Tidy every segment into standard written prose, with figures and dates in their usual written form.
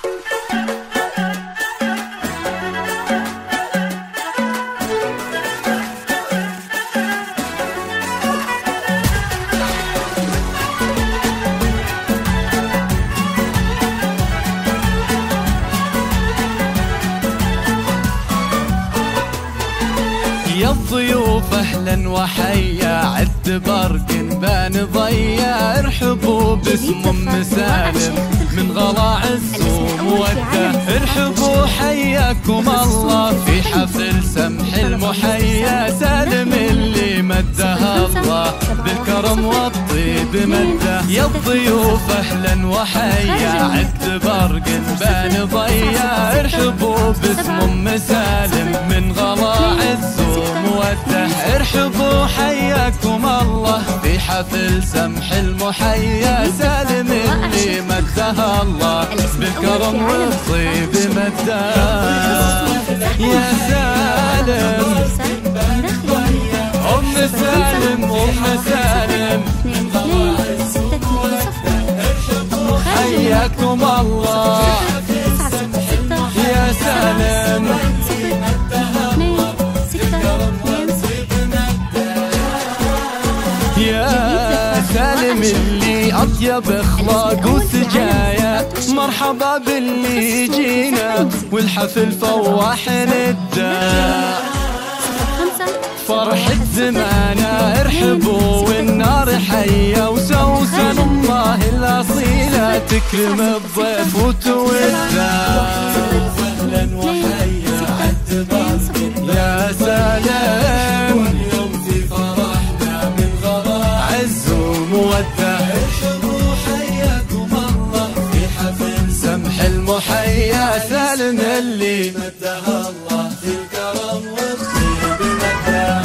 يا الضيوف اهلا وحيا، عد برق بان ضيا، ارحبوا باسم ام سالم من غلا عز وموده، ارحبوا حياكم الله في حفل سمح المحيا، سالم اللي مدها الله بالكرم والطيب مده. يا الضيوف اهلا وحيا، عد برق بان ضيا، ارحبوا باسم ام سالم من غلا عز وموده، ارحبوا حياكم الله في حفل سمح المحيا، سالم اللي مدها الله بالكرم والطيب مده. يا سالم ام سالم ام سالم حياكم الله يا سالم. يا سالم اللي أطيب اخلاق وسجايا، مرحبا باللي جينا والحفل فواح نداء، فرحة زمانا ارحبوا والنار حية، وسوسن الله الأصيلة تكرم الضيف وتودع. أهلا وحيا عد برق يا سالم، اليوم في فرحنا من غلا عز ومودة، ارحبوا حياكم الله في حفل سمح المحيا، سالم اللي مدها الله في الكرم والطيب مدها.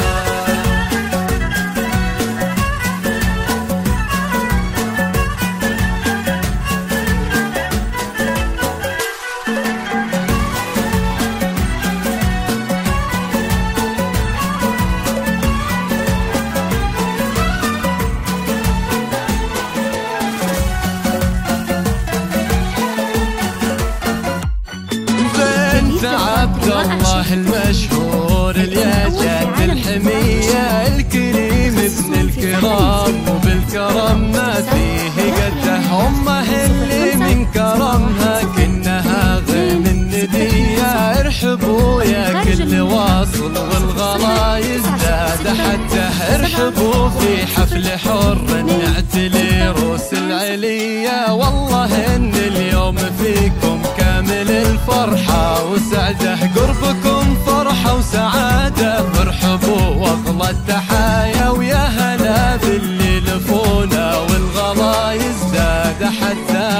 عبد الله المشهور الياجات الحمية، الكريم ابن الكرام وبالكرم ما فيه قده، امه اللي من كرمها كنها غيم الندية، ارحبوا يا كل واصل والغلا يزداد حده، ارحبوا في حفل حر نعتلي روس العلية، والله ان اليوم فيكم كامل الفرحة وسعده، قربكم فرحة وسعادة، ارحبوا واغلى التحايا، ويا هلا باللي لفونا والغلا يزداد حتى.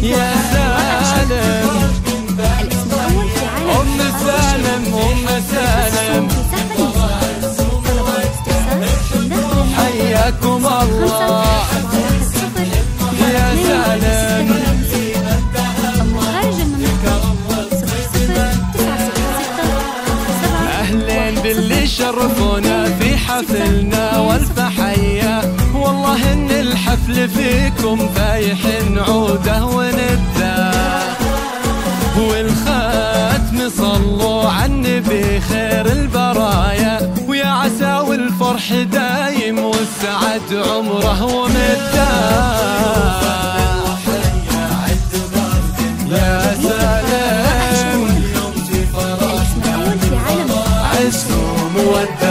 يا سالم ام سالم ام سالم حياكم الله يا سالم. أهلين باللي شرفونا في حفلنا والف حيا، والله إن الحفل فيكم فايح عوده وندى، والختم صلوا على النبي خير البرايا، ويا عسى والفرح دايم والسعد عمره ومدى. يا سلام اليوم في فرحنا عز ومودة.